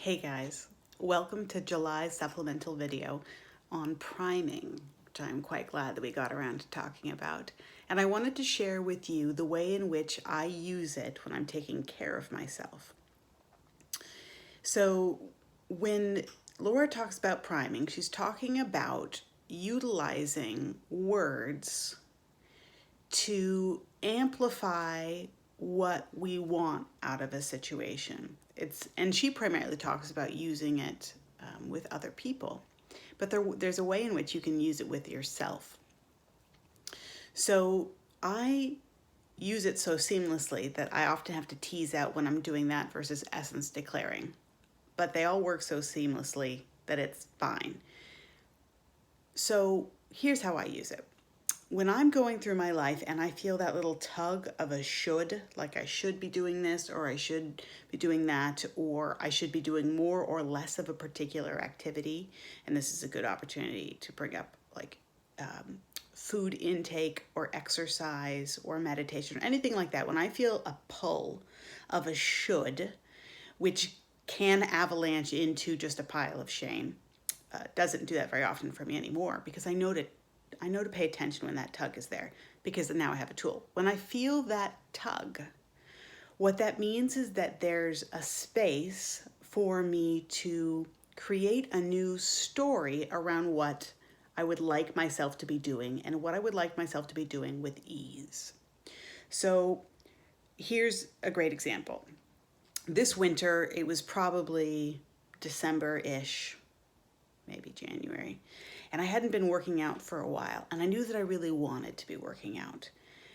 Hey guys, welcome to July's supplemental video on priming, which I'm quite glad that we got around to talking about. And I wanted to share with you the way in which I use it when I'm taking care of myself. So when Laura talks about priming, she's talking about utilizing words to amplify what we want out of a situation. And she primarily talks about using it with other people, but there's a way in which you can use it with yourself. So I use it so seamlessly that I often have to tease out when I'm doing that versus essence declaring, but they all work so seamlessly that it's fine. So here's how I use it. When I'm going through my life and I feel that little tug of a should, like I should be doing this or I should be doing that, or I should be doing more or less of a particular activity, and this is a good opportunity to bring up like food intake or exercise or meditation or anything like that. When I feel a pull of a should, which can avalanche into just a pile of shame, doesn't do that very often for me anymore because I know to pay attention when that tug is there, because now I have a tool. When I feel that tug, what that means is that there's a space for me to create a new story around what I would like myself to be doing and what I would like myself to be doing with ease. So here's a great example. This winter, it was probably December-ish, maybe January. And I hadn't been working out for a while, and I knew that I really wanted to be working out.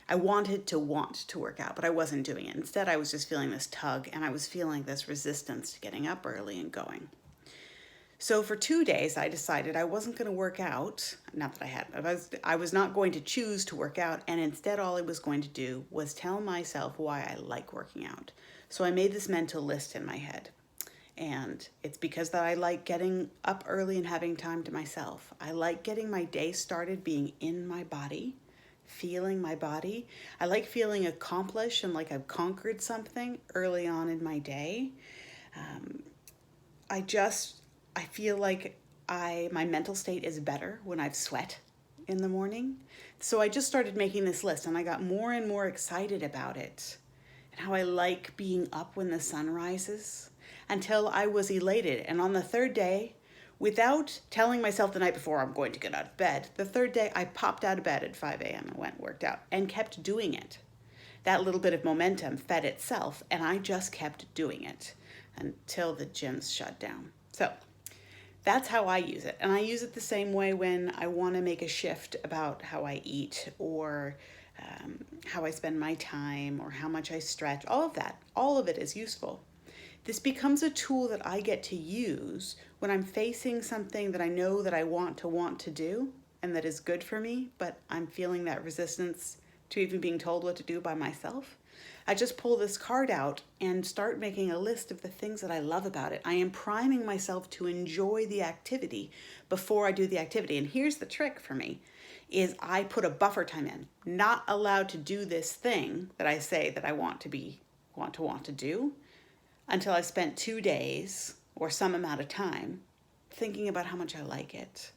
I wanted to want to work out, but I wasn't doing it. Instead, I was just feeling this tug, and I was feeling this resistance to getting up early and going. So for 2 days, I decided I wasn't going to work out. Not that I had, but I was not going to choose to work out, and instead all I was going to do was tell myself why I like working out. So I made this mental list in my head. And it's because that I like getting up early and having time to myself. I like getting my day started being in my body, feeling my body. I like feeling accomplished and like I've conquered something early on in my day. I feel like my mental state is better when I've sweat in the morning. So I just started making this list and I got more and more excited about it and how I like being up when the sun rises, until I was elated. And on the third day, without telling myself the night before I'm going to get out of bed, the third day I popped out of bed at 5 a.m. and went and worked out and kept doing it. That little bit of momentum fed itself, and I just kept doing it until the gyms shut down. So that's how I use it. And I use it the same way when I want to make a shift about how I eat, or how I spend my time, or how much I stretch. All of that, all of it is useful. This becomes a tool that I get to use when I'm facing something that I know that I want to do and that is good for me, but I'm feeling that resistance to even being told what to do by myself. I just pull this card out and start making a list of the things that I love about it. I am priming myself to enjoy the activity before I do the activity. And here's the trick for me, is I put a buffer time in. Not allowed to do this thing that I say that I want to do until I spent 2 days or some amount of time thinking about how much I like it.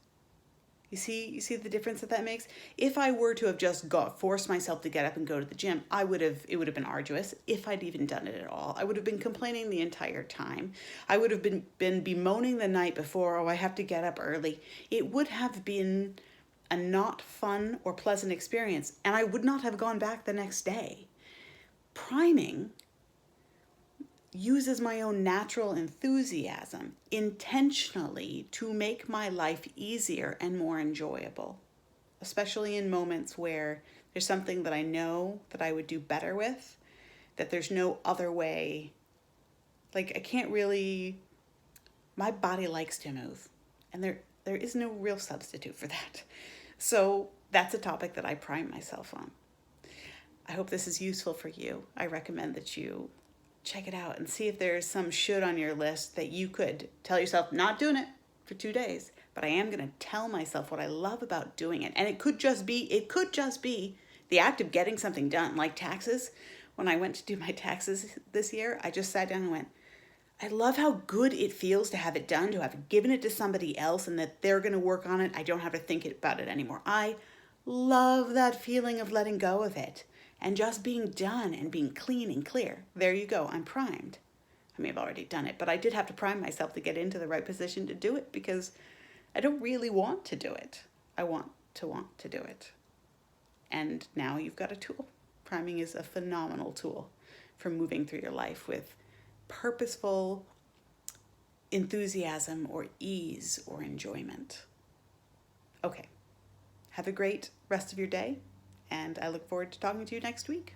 You see the difference that makes? If I were to have just forced myself to get up and go to the gym, it would have been arduous. If I'd even done it at all, I would have been complaining the entire time. I would have been bemoaning the night before, oh, I have to get up early. It would have been a not fun or pleasant experience, and I would not have gone back the next day. Priming uses my own natural enthusiasm intentionally to make my life easier and more enjoyable, especially in moments where there's something that I know that I would do better with, that there's no other way. Like my body likes to move, and there is no real substitute for that. So that's a topic that I prime myself on. I hope this is useful for you. I recommend that you check it out and see if there's some should on your list that you could tell yourself, not doing it for 2 days, but I am going to tell myself what I love about doing it. And it could just be the act of getting something done, like taxes. When I went to do my taxes this year, I just sat down and went, I love how good it feels to have it done, to have given it to somebody else and that they're going to work on it. I don't have to think about it anymore. I love that feeling of letting go of it and just being done and being clean and clear. There you go. I'm primed. I may have already done it, but I did have to prime myself to get into the right position to do it because I don't really want to do it. I want to do it. And now you've got a tool. Priming is a phenomenal tool for moving through your life with purposeful enthusiasm or ease or enjoyment. Okay, have a great rest of your day, and I look forward to talking to you next week.